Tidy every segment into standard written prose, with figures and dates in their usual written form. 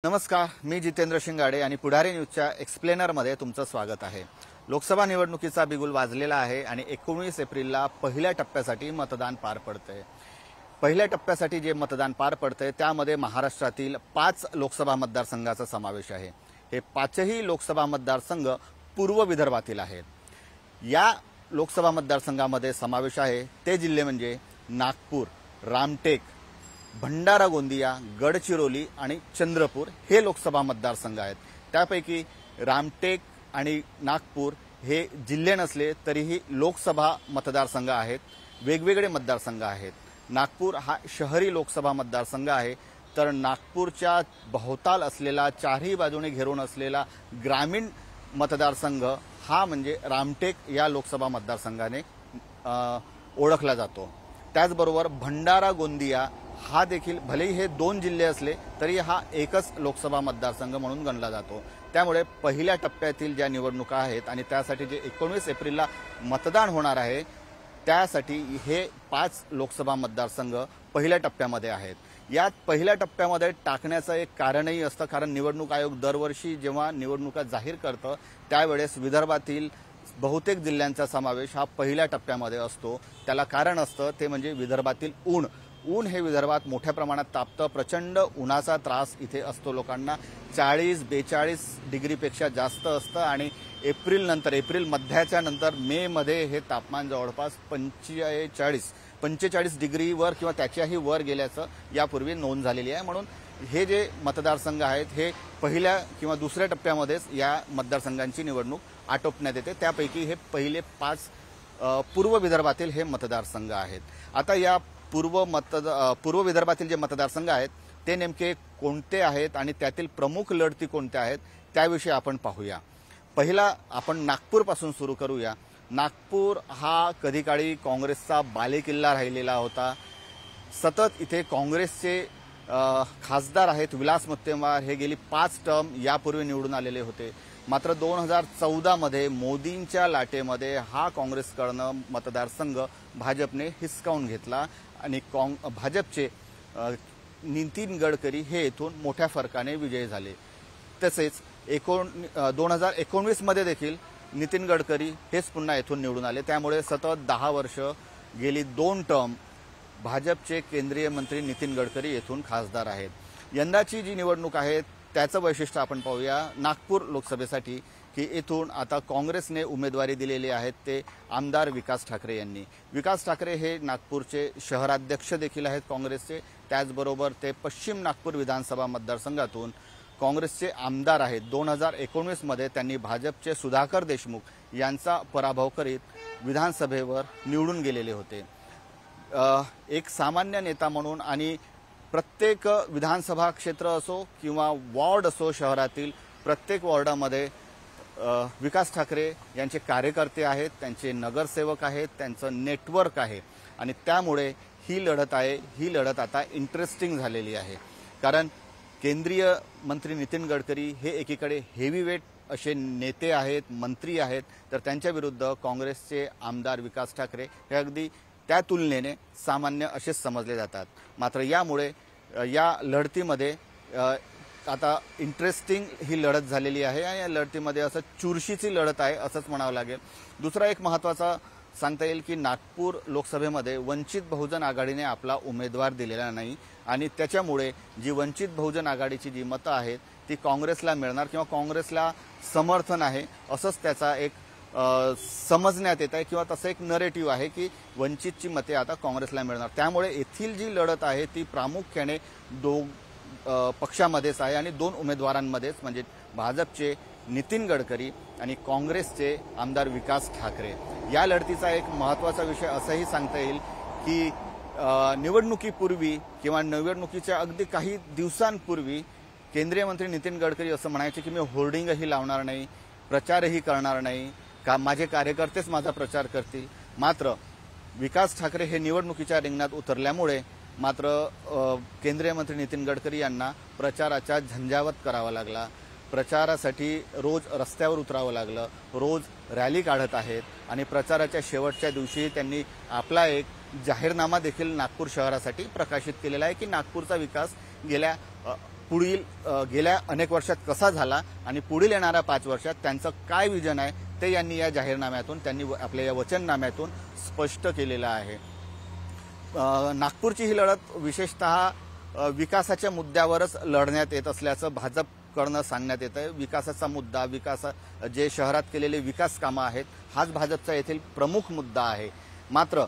नमस्कार, मी जितेंद्र शिंगाडे आणि पुढारी न्यूजच्या एक्सप्लेनरमध्ये तुमचं स्वागत आहे। लोकसभा निवडणुकीचा बिगुल वाजलेला आहे आणि 19 एप्रिलला पहिल्या टप्प्यासाठी मतदान पार पडतंय। पहिल्या टप्प्यासाठी जे मतदान पार पडतंय त्यामध्ये महाराष्ट्रातील 5 लोकसभा मतदारसंघाचा समावेश आहे। हे 5ही लोकसभा मतदारसंघ पूर्व विदर्भातील आहेत। या लोकसभा मतदारसंघामध्ये समावेश आहे ते जिल्हे म्हणजे नागपूर, रामटेक, भंडारा गोंदिया, गडचिरोली आणि चंद्रपूर हे लोकसभा मतदारसंघ आहेत। त्यापैकी रामटेक आणि नागपूर हे जिल्हे नसले तरीही लोकसभा मतदारसंघ आहेत, वेगवेगळे मतदारसंघ आहेत। नागपूर हा शहरी लोकसभा मतदारसंघ आहे, तर नागपूरच्या भोवताल असलेला चारही बाजूने घेरून असलेला ग्रामीण मतदारसंघ हा म्हणजे रामटेक या लोकसभा मतदारसंघाने ओळखला जातो। त्याचबरोबर भंडारा गोंदिया हा देखील भलेही हे 2 जिल्हे असले तरी हा एकच लोकसभा मतदारसंघ म्हणून गणला जातो। त्यामुळे पहिल्या टप्प्यातील ज्या निवडणुका आहेत आणि त्यासाठी जे 19 एप्रिलला मतदान होणार आहे त्यासाठी हे 5 लोकसभा मतदारसंघ पहिल्या टप्प्यामध्ये आहेत। यात पहिल्या टप्प्यामध्ये टाकण्याचं एक कारणही असतं, कारण निवडणूक आयोग दरवर्षी जेव्हा निवडणुका जाहीर करतं त्यावेळेस विदर्भातील बहुतेक जिल्ह्यांचा समावेश हा पहिल्या टप्प्यामध्ये असतो। त्याला कारण असतं ते म्हणजे विदर्भातील ऊन हे विदर्भात मोठ्या प्रमाणात तापतं। प्रचंड उन्हाचा त्रास इथे असतो लोकांना। 40-42 डिग्रीपेक्षा जास्त असतं आणि एप्रिल मध्याच्या नंतर मे मध्ये हे तापमान जवळपास 45 डिग्रीवर किंवा त्याच्याही वर गेल्याचं यापूर्वी नोंद झालेली आहे। म्हणून हे जे मतदारसंघ आहेत हे पहिल्या किंवा दुसऱ्या टप्प्यामध्येच या मतदारसंघांची निवडणूक आटोपण्यात येते। त्यापैकी हे पहिले 5 पूर्व विदर्भातील हे मतदारसंघ आहेत। आता या पूर्व विदर्भातील जे मतदारसंघ आहेत ते नेमके कोणते आहेत आणि त्यातील प्रमुख लढती कोणत्या आहेत त्याविषयी आपण पाहूया। पहिला आपण नागपूरपासून सुरू करूया। नागपूर हा कधी काळी काँग्रेसचा बालेकिल्ला राहिलेला होता। सतत इथे काँग्रेसचे खासदार आहेत विलास मुत्तेमवार, हे गेली 5 टर्म यापूर्वी निवडून आलेले होते। मात्र 2014 मध्ये मोदींच्या लाटेमध्ये हा काँग्रेसकडनं मतदारसंघ भाजपने हिसकावून घेतला आणि भाजपचे नितीन गडकरी हे इथून मोठ्या फरकाने विजयी झाले। तसेच 2019 मध्ये देखील नितीन गडकरी हेच पुन्हा इथून निवडून आले। त्यामुळे सतत 10 वर्ष गेली 2 टर्म भाजपचे केंद्रीय मंत्री नितीन गडकरी येथून खासदार आहेत। यंदाची जी निवडणूक आहे त्याचं वैशिष्ट्य आपण पाहूया नागपूर लोकसभेसाठी की इथून आता काँग्रेसने उमेदवारी दिलेली आहे ते आमदार विकास ठाकरे यांनी। विकास ठाकरे हे नागपूरचे शहराध्यक्ष देखील आहेत काँग्रेसचे। त्याचबरोबर ते पश्चिम नागपूर विधानसभा मतदारसंघातून काँग्रेसचे आमदार आहेत। 2019 मध्ये त्यांनी भाजपचे सुधाकर देशमुख यांचा पराभव करीत विधानसभेवर निवडून गेलेले होते। एक सामान्य नेता म्हणून आणि प्रत्येक विधानसभा क्षेत्र असो किंवा वॉर्ड असो शहरातील प्रत्येक वॉर्डामध्ये विकास ठाकरे यांचे कार्यकर्ते आहेत, त्यांचे नगरसेवक आहेत, त्यांचं नेटवर्क आहे आणि त्यामुळे ही लढत आता इंटरेस्टिंग झालेली आहे। कारण केंद्रीय मंत्री नितीन गडकरी हे एकीकडे हेवीवेट असे नेते आहेत, मंत्री आहेत, तर त्यांच्या विरुद्ध काँग्रेसचे आमदार विकास ठाकरे हे अगदी त्या तुलनेने सामान्य असेच समजले जातात। मात्र यामुळे या लढतीमध्ये आता इंटरेस्टिंग ही लढत झालेली आहे आणि या लढतीमध्ये असं चुरशीची लढत आहे असंच म्हणावं लागेल। दुसरा एक महत्त्वाचा सांगता येईल की नागपूर लोकसभेमध्ये वंचित बहुजन आघाडीने आपला उमेदवार दिलेला नाही आणि त्याच्यामुळे जी वंचित बहुजन आघाडीची जी मतं आहेत ती काँग्रेसला मिळणार किंवा काँग्रेसला समर्थन आहे असंच त्याचा एक समजण्यात येत आहे किंवा तसं एक नरेटिव्ह आहे की वंचितची मते आता काँग्रेसला मिळणार। त्यामुळे येथील जी लढत आहे ती प्रामुख्याने 2 पक्षामध्येच आहे आणि 2 उमेदवारांमध्येच, म्हणजे भाजपचे नितीन गडकरी आणि काँग्रेसचे आमदार विकास ठाकरे। या लढतीचा एक महत्त्वाचा विषय असंही सांगता येईल की निवडणुकीपूर्वी किंवा निवडणुकीच्या अगदी काही दिवसांपूर्वी केंद्रीय मंत्री नितीन गडकरी असं म्हणायचे की मी होर्डिंगही लावणार नाही, प्रचारही करणार नाही, का माझे कार्यकर्तेच माझा प्रचार करतील। मात्र विकास ठाकरे हे निवडणुकीच्या रिंगणात उतरल्यामुळे मात्र केंद्रीय मंत्री नितीन गडकरी यांना प्रचाराच्या झंझावत करावा लागला। प्रचारासाठी रोज रस्त्यावर उतरावं लागलं, रोज रॅली काढत आहेत आणि प्रचाराच्या शेवटच्या दिवशी त्यांनी आपला एक जाहीरनामा देखील नागपूर शहरासाठी प्रकाशित केलेला आहे की नागपूरचा विकास गेल्या पुढील गेल्या अनेक वर्षात कसा झाला आणि पुढील येणाऱ्या 5 वर्षात त्यांचं काय विजन आहे ते यांनी या जाहीरनाम्यातून, त्यांनी आपल्या या वचननाम्यातून स्पष्ट केलेलं आहे. नागपूरची ही लढत विशेषतः विकासाच्या मुद्द्यावरच लढण्यात येत असल्याचं भाजपकडनं सांगण्यात येत आहे. विकासाचा मुद्दा, जे शहरात केलेले विकास कामं आहेत, हाच भाजपचा येथील प्रमुख मुद्दा आहे. मात्र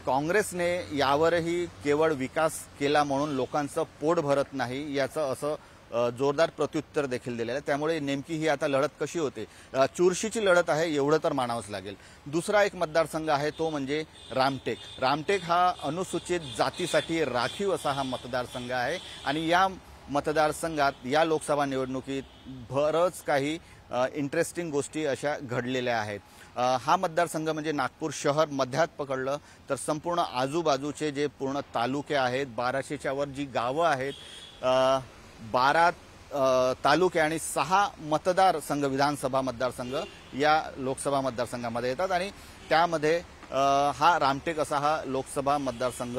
काँग्रेसने यावरही केवळ विकास केला म्हणून लोकांचं पोट भरत नाही याचं असं जोरदार प्रत्युत्तर देखील दिलेलं आहे. त्यामुळे नेमकी ही आता लढत कशी होते, चुरशीची लढत आहे एवढं तर मानावंच लागेल. दुसरा एक मतदारसंघ आहे तो म्हणजे रामटेक. रामटेक हा अनुसूचित जातीसाठी राखीव असा हा मतदारसंघ आहे आणि या मतदारसंघात या लोकसभा निवडणुकीत बरंच काही इंटरेस्टिंग गोष्टी अशा घडलेल्या आहेत. हा मतदारसंघ म्हणजे नागपूर शहर मध्यात पकडलं तर संपूर्ण आजूबाजूचे जे पूर्ण तालुके आहेत, 1200च्या वर जी गावं आहेत, 12 तालुके आणि 6 मतदारसंघ, विधानसभा मतदारसंघ या लोकसभा मतदारसंघामध्ये येतात आणि त्यामध्ये हा रामटेक असा हा लोकसभा मतदारसंघ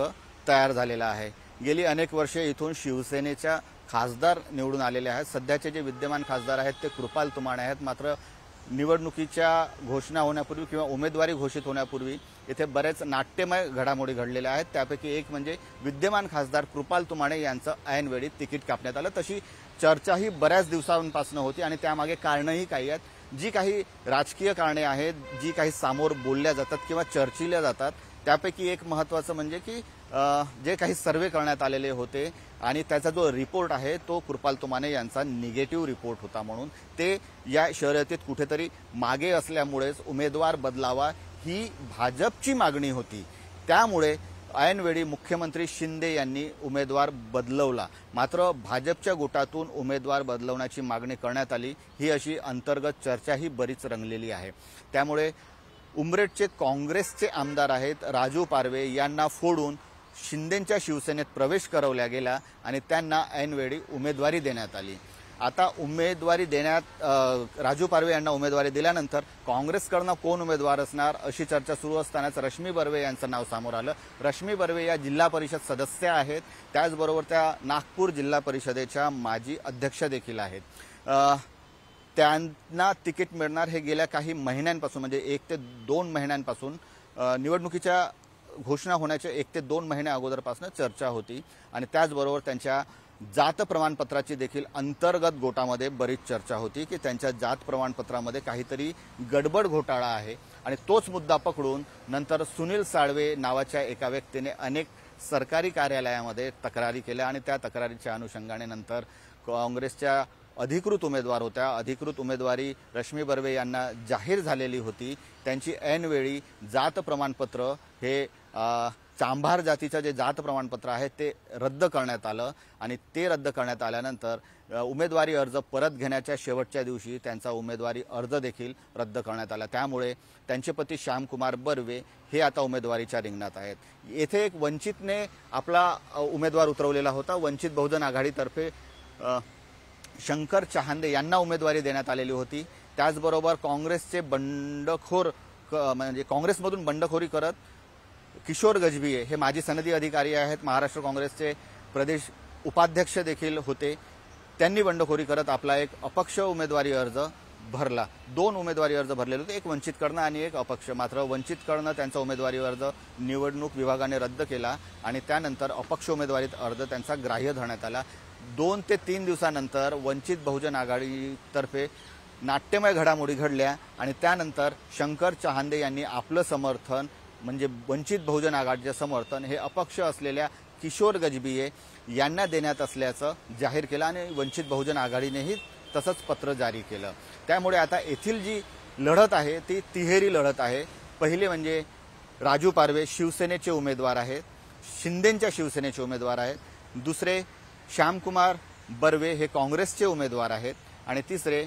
तयार झालेला आहे. गेली अनेक वर्षे इथून शिवसेनेच्या खासदार निवडून आलेले आहेत. सध्याचे जे विद्यमान खासदार आहेत ते कृपाल तुमाणे आहेत. मात्र निवडणुकीच्या घोषणा होण्यापूर्वी किंवा उमेदवारी घोषित होण्यापूर्वी इथे बरेच नाट्यमय घडामोडी घडलेल्या आहेत. त्यापैकी एक म्हणजे विद्यमान खासदार कृपाल तुमाणे यांचं ऐनवेळी तिकीट कापण्यात आलं. तशी चर्चाही बऱ्याच दिवसांपासून होती आणि त्यामागे कारणंही काही आहेत. जी काही राजकीय कारणे आहेत, जी काही समोर बोलल्या जातात किंवा चर्चिल्या जातात, त्यापैकी एक महत्त्वाचं म्हणजे की जे काही सर्वे करण्यात आलेले होते आणि त्याचा जो रिपोर्ट आहे तो कृपाल तुमाणे यांचा निगेटिव्ह रिपोर्ट होता, म्हणून ते या शर्यतीत कुठेतरी मागे असल्यामुळेच उमेदवार बदलावा ही भाजपची मागणी होती. त्यामुळे ऐनवेळी मुख्यमंत्री शिंदे यांनी उमेदवार बदलवला. मात्र भाजपच्या गोटातून उमेदवार बदलवण्याची मागणी करण्यात आली. ही अशी अंतर्गत चर्चाही बरीच रंगलेली आहे. त्यामुळे उमरेडचे काँग्रेसचे आमदार आहेत राजू पारवे यांना फोडून शिंदेंच्या शिवसेनेत प्रवेश करवला गेला आणि त्यांना ऐनवेळी उमेदवारी देण्यात आली. आता उमेदवारी राजू पारवे यांना उमेदवारी दिल्यानंतर काँग्रेसकडनं कोण उमेदवार असणार अशी चर्चा सुरू असतानाच रश्मी बर्वे यांचं नाव समोर आलं. रश्मी बर्वे या जिल्हा परिषद सदस्य आहेत, त्याचबरोबर त्या नागपूर जिल्हा परिषदेच्या माजी अध्यक्ष देखील आहेत. त्यांना तिकीट मिळणार हे गेल्या काही महिन्यांपासून, म्हणजे 1 ते 2 महिन्यांपासून, निवडणुकीच्या घोषणा होण्याच्या 1 ते 2 महिन्या अगोदरपासून चर्चा होती आणि त्याचबरोबर त्यांच्या जात प्रमाणपत्राची देखील अंतर्गत गोटामध्ये बरीच चर्चा होती की त्यांच्या जात प्रमाणपत्रामध्ये काहीतरी गडबड घोटाळा आहे आणि तोच मुद्दा पकडून नंतर सुनील साळवे नावाच्या एका व्यक्तीने अनेक सरकारी कार्यालयामध्ये तक्रारी केल्या आणि त्या तक्रारीच्या अनुषंगाने नंतर काँग्रेसच्या अधिकृत उमेदवार होत्या, अधिकृत उमेदवारी रश्मी बर्वे यांना जाहीर झालेली होती. त्यांची ऐनवेळी जात प्रमाणपत्र हे चांभार जातीचं जे जात प्रमाणपत्र आहे ते रद्द करण्यात आलं आणि ते रद्द करण्यात आल्यानंतर उमेदवारी अर्ज परत घेण्याच्या शेवटच्या दिवशी त्यांचा उमेदवारी अर्ज देखील रद्द करण्यात आला. त्यामुळे त्यांचे पती श्यामकुमार बर्वे हे आता उमेदवारीच्या रिंगणात आहेत. येथे एक वंचितने आपला उमेदवार उतरवलेला होता. वंचित बहुजन आघाडीतर्फे शंकर चहांदे यांना उमेदवारी देण्यात आलेली होती. त्याचबरोबर काँग्रेसचे बंडखोर म्हणजे काँग्रेसमधून बंडखोरी करत किशोर गजभिये हे माजी सनदी अधिकारी आहेत, महाराष्ट्र काँग्रेसचे प्रदेश उपाध्यक्ष देखील होते. त्यांनी बंडखोरी करत आपला एक अपक्ष उमेदवारी अर्ज भरला. 2 उमेदवारी अर्ज भरलेले होते, एक वंचितकडनं आणि एक अपक्ष. मात्र वंचितकडनं त्यांचा उमेदवारी अर्ज निवडणूक विभागाने रद्द केला आणि त्यानंतर अपक्ष उमेदवारीत अर्ज त्यांचा ग्राह्य धरण्यात आला. 2 ते 3 दिवसानंतर वंचित बहुजन आघाडीतर्फे नाट्यमय घडामोडी घडल्या आणि त्यानंतर शंकर चहांदे यांनी आपलं समर्थन, म्हणजे वंचित बहुजन आघाडीचे समर्थन हे अपक्ष असलेल्या किशोर गजभिये यांना देण्यात असल्याचं जाहीर केलं आणि वंचित बहुजन आघाडीनेही तसंच पत्र जारी केलं. त्यामुळे आता येथील जी लढत आहे ती तिहेरी लढत आहे. पहिले म्हणजे राजू पारवे शिवसेनेचे उमेदवार आहेत, शिंदेंच्या शिवसेनेचे उमेदवार आहेत. दुसरे श्यामकुमार बर्वे हे काँग्रेसचे उमेदवार आहेत आणि तिसरे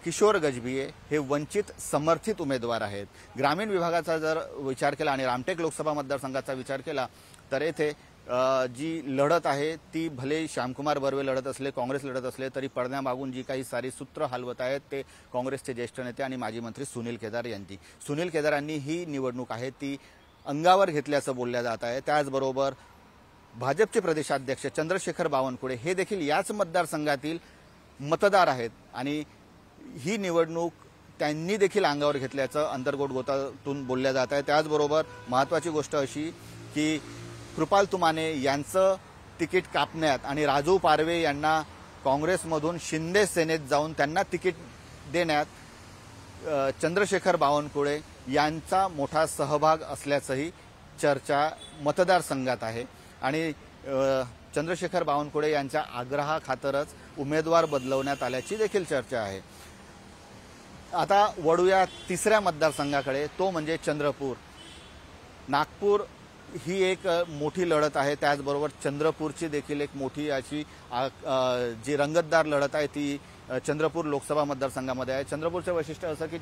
किशोर गजभिये हे वंचित समर्थित उमेदवार आहेत. ग्रामीण विभागाचा जर विचार केला आणि रामटेक लोकसभा मतदारसंघाचा विचार केला तर येथे जी लढत आहे ती भले श्यामकुमार बर्वे लढत असले, काँग्रेस लढत असले तरी पडद्यामागून जी काही सारी सूत्र हलवत आहेत ते काँग्रेसचे ज्येष्ठ नेते आणि माजी मंत्री सुनील केदार यांची. सुनील केदारांनी ही निवडणूक आहे ती अंगावर घेतल्याचं बोलल्या जात आहे. त्याचबरोबर भाजपचे प्रदेशाध्यक्ष चंद्रशेखर बावनकुळे हे देखील याच मतदारसंघातील मतदार आहेत आणि ही निवडणूक त्यांनी देखील अंगावर घेतल्याचं अंतर्गत गोतातून बोलल्या जात आहे। त्याचबरोबर महत्त्वाची गोष्ट अशी की कृपाल तुमाने यांचं तिकीट कापण्यात आणि राजू पारवे यांना काँग्रेसमधून शिंदे सेनेत जाऊन त्यांना तिकीट देण्यात चंद्रशेखर बावनकुळे यांचा मोठा सहभाग असल्याचंही चर्चा मतदारसंघात आहे आणि चंद्रशेखर बावनकुळे यांच्या आग्रहाखातरच उमेदवार बदलवण्यात आल्याची देखील चर्चा आहे। आता वळूया तिसऱ्या मतदारसंघाकडे, तो म्हणजे चंद्रपूर। नागपूर ही एक मोठी लढत आहे, त्याचबरोबर चंद्रपूरची देखील एक मोठी अशी जी रंगतदार लढत आहे ती चंद्रपूर लोकसभा मतदारसंघामध्ये आहे। चंद्रपूरचं वैशिष्ट्य असं की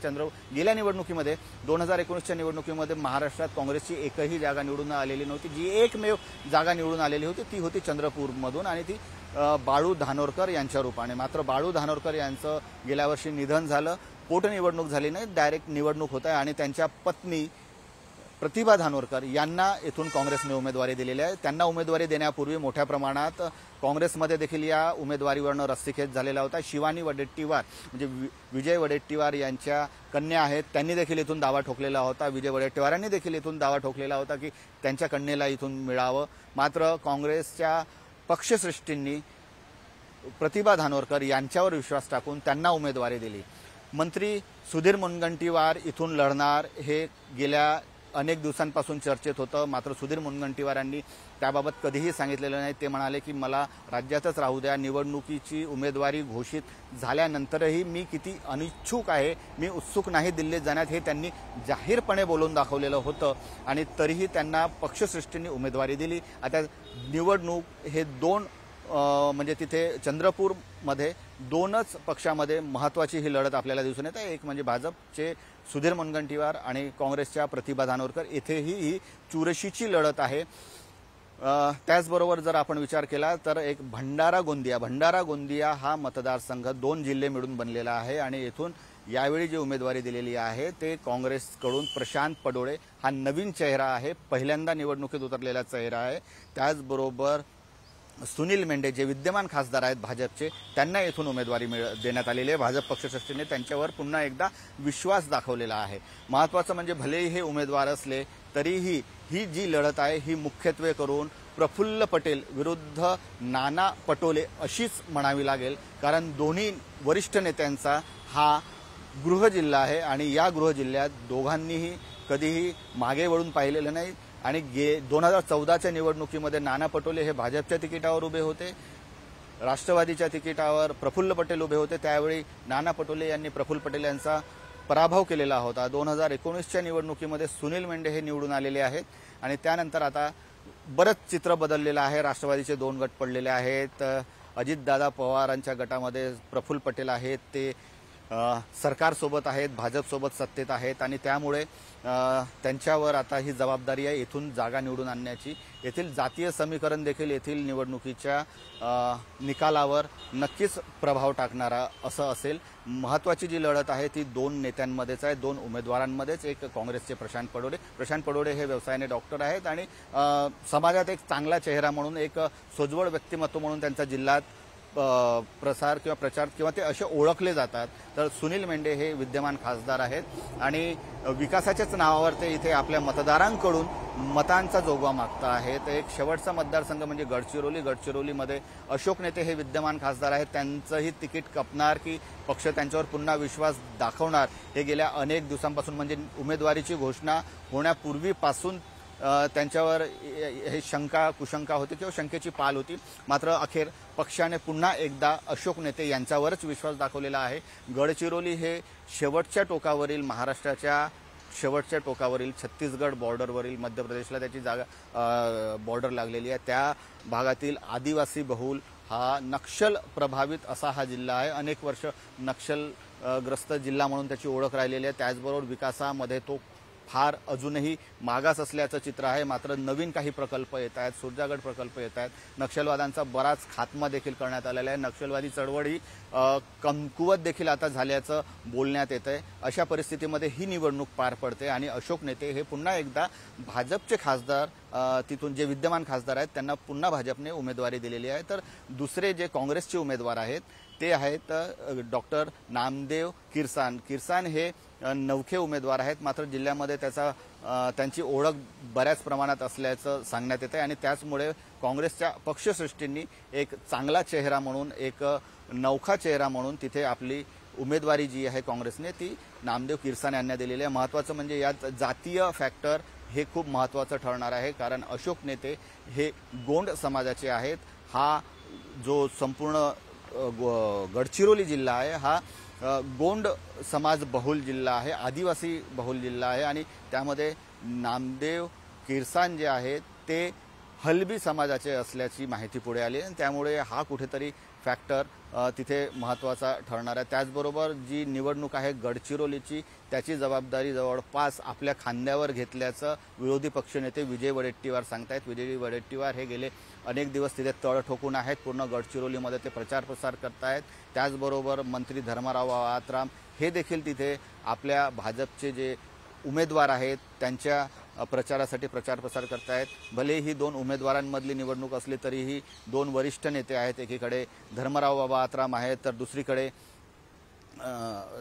गेल्या निवडणुकीमध्ये 2019च्या निवडणुकीमध्ये महाराष्ट्रात काँग्रेसची एकही जागा निवडून आलेली नव्हती। जी एकमेव जागा निवडून आलेली होती ती होती चंद्रपूरमधून आणि ती बाळू धानोरकर यांच्या रूपाने। मात्र बाळू धानोरकर यांचं गेल्या वर्षी निधन झालं, पोटनिवडणूक झाली नाही, डायरेक्ट निवडणूक होत आहे आणि त्यांच्या पत्नी प्रतिभा धानोरकर यांना येथून काँग्रेसने उमेदवारी दिलेली आहे। त्यांना उमेदवारी देण्यापूर्वी मोठ्या प्रमाणात काँग्रेसमध्ये देखील या उमेदवारीवरनं रस्सीखेच झालेला होता। शिवानी वडेट्टीवार म्हणजे विजय वडेट्टीवार यांच्या कन्या आहेत, त्यांनी देखील इथून दावा ठोकलेला होता। विजय वडेट्टीवारांनी देखील इथून दावा ठोकलेला होता की त्यांच्या कन्येला इथून मिळावं। मात्र काँग्रेसच्या पक्षश्रेष्ठींनी प्रतिभा धानोरकर यांच्यावर विश्वास टाकून त्यांना उमेदवारी दिली। मंत्री सुधीर मुनगंटीवार इथून लढणार हे गेल्या अनेक दिवसांपासून चर्चेत होतं, मात्र सुधीर मुनगंटीवारांनी त्याबाबत कधीही सांगितलेलं नाही। ते म्हणाले की मला राज्यातच राहू द्या, निवडणुकीची उमेदवारी घोषित झाल्यानंतरही मी किती अनिच्छुक आहे, मी उत्सुक नाही दिल्लीत जाण्यात, हे त्यांनी जाहीरपणे बोलून दाखवलेलं होतं आणि तरीही त्यांना पक्षश्रेष्ठींनी उमेदवारी दिली। आता निवडणूक हे दोन म्हणजे तिथे चंद्रपूरमध्ये दोनच पक्षामध्ये महत्त्वाची ही लढत आपल्याला दिसून येते। एक म्हणजे भाजपचे सुधीर मुनगंटीवार आणि काँग्रेसच्या प्रतिभा धानोरकर, येथेही ही चुरशीची लढत आहे। त्याचबरोबर जर आपण विचार केला तर एक भंडारा गोंदिया हा मतदारसंघ 2 जिल्हे मिळून बनलेला आहे आणि येथून यावेळी जी उमेदवारी दिलेली आहे ते काँग्रेसकडून प्रशांत पडोळे हा नवीन चेहरा आहे, पहिल्यांदा निवडणुकीत उतरलेला चेहरा आहे। त्याचबरोबर सुनील मेंढे जे विद्यमान खासदार आहेत भाजपचे, त्यांना येथून उमेदवारी देण्यात आलेली आहे। भाजप पक्षश्रेष्ठीने त्यांच्यावर पुन्हा एकदा विश्वास दाखवलेला आहे। महत्त्वाचं म्हणजे भलेही हे उमेदवार असले तरीही ही जी लढत आहे ही मुख्यत्वे करून प्रफुल्ल पटेल विरुद्ध नाना पटोले अशीच म्हणावी लागेल, कारण दोन्ही वरिष्ठ नेत्यांचा हा गृहजिल्हा आहे आणि या गृहजिल्ह्यात दोघांनीही कधीही मागे वळून पाहिलेलं नाही आणि 2014च्या निवडणुकीमध्ये नाना पटोले हे भाजपच्या तिकिटावर उभे होते, राष्ट्रवादीच्या तिकिटावर प्रफुल्ल पटेल उभे होते। त्यावेळी नाना पटोले यांनी प्रफुल्ल पटेल यांचा पराभव केलेला होता। 2019च्या निवडणुकीमध्ये सुनील मेंढे हे निवडून आलेले आहेत आणि त्यानंतर आता बरंच चित्र बदललेलं आहे। राष्ट्रवादीचे 2 गट पडलेले आहेत। अजितदादा पवारांच्या गटामध्ये प्रफुल्ल पटेल आहेत, ते सरकारसोबत आहेत, भाजपसोबत सत्तेत आहेत आणि त्यामुळे त्यांच्यावर आता ही जबाबदारी आहे इथून जागा निवडून आणण्याची। येथील जातीय समीकरण देखील येथील निवडणुकीच्या निकालावर नक्कीच प्रभाव टाकणारा असं असेल। महत्त्वाची जी लढत आहे ती 2 नेत्यांमध्येच आहे, 2 उमेदवारांमध्येच। एक काँग्रेसचे प्रशांत पडोळे हे व्यवसायाने डॉक्टर आहेत आणि समाजात एक चांगला चेहरा म्हणून, एक सोज्वळ व्यक्तिमत्व म्हणून त्यांचा जिल्ह्यात प्रसार किंवा प्रचार किंवा ते असे ओळखले जातात। तर सुनील मेंढे हे विद्यमान खासदार आहेत आणि विकासाच्याच नावावर ते इथे आपल्या मतदारांकडून मतांचा जोगवा मागत आहेत। एक शेवटचा मतदारसंघ म्हणजे गडचिरोलीमध्ये अशोक नेते हे विद्यमान खासदार आहेत, त्यांचंही तिकीट कपणार की पक्ष त्यांच्यावर पुन्हा विश्वास दाखवणार हे गेल्या अनेक दिवसांपासून म्हणजे उमेदवारीची घोषणा होण्यापूर्वीपासून त्यांच्यावर हे शंका कुशंका होती किंवा शंकेची पाल होती। मात्र अखेर पक्षाने पुन्हा एकदा अशोक नेते यांच्यावरच विश्वास दाखवलेला आहे। गडचिरोली हे शेवटच्या टोकावरील, महाराष्ट्राच्या शेवटच्या टोकावरील, छत्तीसगड बॉर्डरवरील, मध्य प्रदेशला त्याची जागा बॉर्डर लागलेली आहे, त्या भागातील आदिवासी बहुल हा नक्षल प्रभावित असा हा जिल्हा आहे। अनेक वर्ष नक्षलग्रस्त जिल्हा म्हणून त्याची ओळख राहिलेली आहे। त्याचबरोबर विकासामध्ये तो फार अजूनही मागास असल्याचं चित्र आहे। मात्र नवीन काही प्रकल्प येत आहेत, सुरजागड प्रकल्प येत आहेत, नक्षलवादांचा बराच खात्मा देखील करण्यात आलेला आहे, नक्षलवादी चळवळ ही कमकुवत देखील आता झाल्याचं बोलण्यात येतंय। अशा परिस्थितीमध्ये ही निवडणूक पार पडते आणि अशोक नेते हे पुन्हा एकदा भाजपचे खासदार, तिथून जे विद्यमान खासदार आहेत त्यांना पुन्हा भाजपने उमेदवारी दिलेली आहे। तर दुसरे जे काँग्रेसचे उमेदवार आहेत ते आहेत डॉक्टर नामदेव किरसान। किरसान हे नवखे उमेदवार आहेत, मात्र जिल्ह्यामध्ये त्यांची ओळख बऱ्याच प्रमाणात असल्याचं सांगण्यात येतं आणि त्याचमुळे काँग्रेसच्या पक्षश्रेष्ठींनी एक चांगला चेहरा म्हणून, एक नवखा चेहरा म्हणून तिथे आपली उमेदवारी जी आहे काँग्रेसने ती नामदेव किरसान यांना दिलेली आहे। महत्त्वाचं म्हणजे यात जातीय फॅक्टर हे खूप महत्त्वाचं ठरणार आहे, कारण अशोक नेते हे गोंड समाजाचे आहेत। हा जो संपूर्ण गडचिरोली जिल्हा आहे हा गोंड समाज बहुल जिल्हा आहे, आदिवासी बहुल जिल्हा आहे आणि त्यामध्ये नामदेव किरसान जे आहेत ते हलबी समाजाचे असल्याची माहिती पुढे आली आणि त्यामुळे हा कुठेतरी फॅक्टर तिथे महत्त्वाचा ठरणार आहे। त्याचबरोबर जी निवडणूक आहे गडचिरोलीची त्याची जबाबदारी जवळपास आपल्या खांद्यावर घेतल्याचं विरोधी पक्षनेते विजय वडेट्टीवार सांगतायत। विजय वडेट्टीवार हे गेले अनेक दिवस तिथे तळ ठोकून आहेत, पूर्ण गडचिरोलीमध्ये ते प्रचार प्रसार करतायत। त्याचबरोबर मंत्री धर्माराव आत्राम हे देखील तिथे आपल्या भाजपचे जे उमेदवार आहेत त्यांच्या प्रचारासाठी प्रचार प्रसार करतायत। भले ही दोन उमेदवारांमधली निवडणूक असली तरीही दोन वरिष्ठ नेते आहेत, एकीकडे धर्मराव बाबा आत्राम आहेत तर दुसरीकडे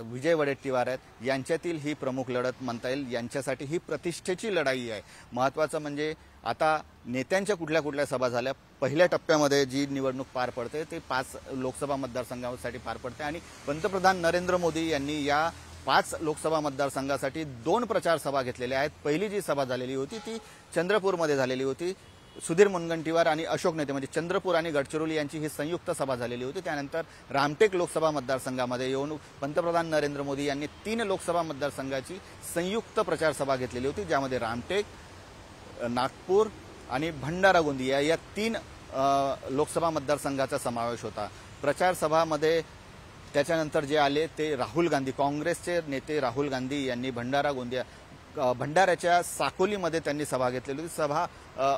विजय वडेट्टीवार आहेत। यांच्यातील ही प्रमुख लढत म्हणता येईल, यांच्यासाठी ही प्रतिष्ठेची लढाई आहे। महत्त्वाचं म्हणजे आता नेत्यांच्या कुठल्या कुठल्या सभा झाल्या, पहिल्या टप्प्यामध्ये जी निवडणूक पार पडते ते 5 लोकसभा मतदारसंघांसाठी पार पडते आणि पंतप्रधान नरेंद्र मोदी यांनी या 5 लोकसभा मतदारसंघासाठी 2 प्रचार सभा घेतलेल्या आहेत। पहिली जी सभा झालेली होती ती चंद्रपूरमध्ये झालेली होती। सुधीर मुनगंटीवार आणि अशोक नेते म्हणजे चंद्रपूर आणि गडचिरोली यांची ही संयुक्त सभा झालेली होती। त्यानंतर रामटेक लोकसभा मतदारसंघामध्ये येऊन पंतप्रधान नरेंद्र मोदी यांनी 3 लोकसभा मतदारसंघाची संयुक्त प्रचार सभा घेतलेली होती, ज्यामध्ये रामटेक, नागपूर आणि भंडारा गोंदिया या 3 लोकसभा मतदारसंघाचा समावेश होता। प्रचार सभामध्ये त्याच्यानंतर जे आले ते राहुल गांधी, काँग्रेसचे नेते राहुल गांधी यांनी भंडाऱ्याच्या साकोलीमध्ये त्यांनी सभा घेतलेली होती। सभा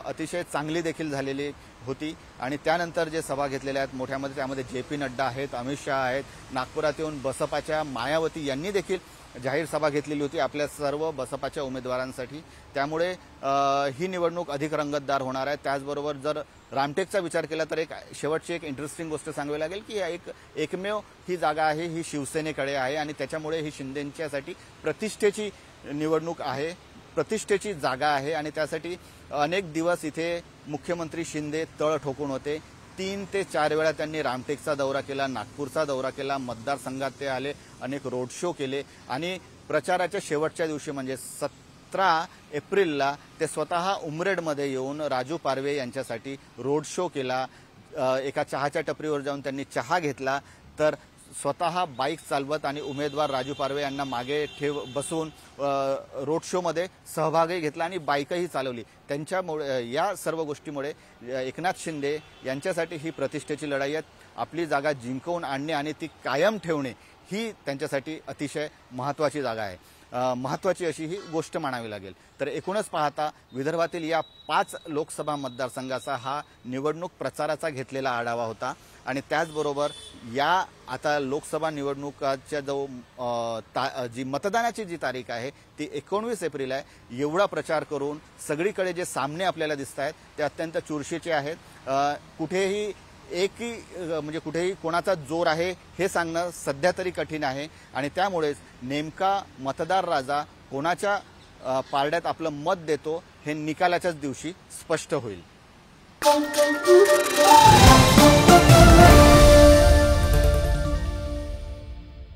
अतिशय चांगली देखील झालेली होती आणि त्यानंतर जे सभा घेतलेल्या आहेत मोठ्यामध्ये त्यामध्ये JP नड्डा आहेत, अमित शहा आहेत, नागपुरात येऊन बसपाच्या मायावती यांनी देखील जाहीर सभा घेतलेली होती आपल्या सर्व बसपाच्या उमेदवारांसाठी। त्यामुळे ही निवडणूक अधिक रंगतदार होणार आहे। त्याचबरोबर जर रामटेकचा विचार केला तर शेवटची एक इंटरेस्टिंग गोष्ट सांगावी लागेल की एकमेव ही जागा आहे ही शिवसेनेकडे आहे आणि त्याच्यामुळे ही शिंदेंच्यासाठी प्रतिष्ठेची निवडणूक आहे, प्रतिष्ठेची जागा आहे आणि त्यासाठी अनेक दिवस इथे मुख्यमंत्री शिंदे तळ ठोकून होते। 3 ते 4 वेळा त्यांनी रामटेकचा दौरा केला, नागपूरचा दौरा केला, मतदारसंघात ते आले, अनेक रोड शो केले आणि प्रचाराच्या शेवटच्या दिवशी म्हणजे 17 एप्रिलला ते स्वतः उमरेडमध्ये येऊन राजू पारवे यांच्यासाठी रोड शो केला। एका चहाच्या टपरीवर जाऊन त्यांनी चहा घेतला, तर स्वतः बाईक चालवत आणि उमेदवार राजू पारवे यांना मागे बसून रोड शोमध्ये सहभागही घेतला आणि बाईकही चालवली। त्यांच्यामुळे या सर्व गोष्टीमुळे एकनाथ शिंदे यांच्यासाठी ही प्रतिष्ठेची लढाई आहे। आपली जागा जिंकवून आणणे आणि ती कायम ठेवणे ही त्यांच्यासाठी अतिशय महत्त्वाची जागा आहे, महत्त्वाची अशी ही गोष्ट मानावी लागेल। तर एकूणच पाहता विदर्भातील या 5 लोकसभा मतदारसंघाचा हा निवडणूक प्रचाराचा घेतलेला आढावा होता आणि त्याचबरोबर या आता लोकसभा निवडणुकाच्या जी मतदानाची जी तारीख आहे ती 19 एप्रिल आहे। एवढा प्रचार करून सगळीकडे जे सामने आपल्याला दिसत आहेत ते अत्यंत चुरशीचे आहेत। कुठेही कुठेही कोणाचा जोर आहे हे सांगणं सध्या तरी कठीण आहे आणि त्यामुळेच नेमका मतदार राजा कोणाच्या पारड्यात आपलं मत देतो हे निकालाच्याच दिवशी स्पष्ट होईल।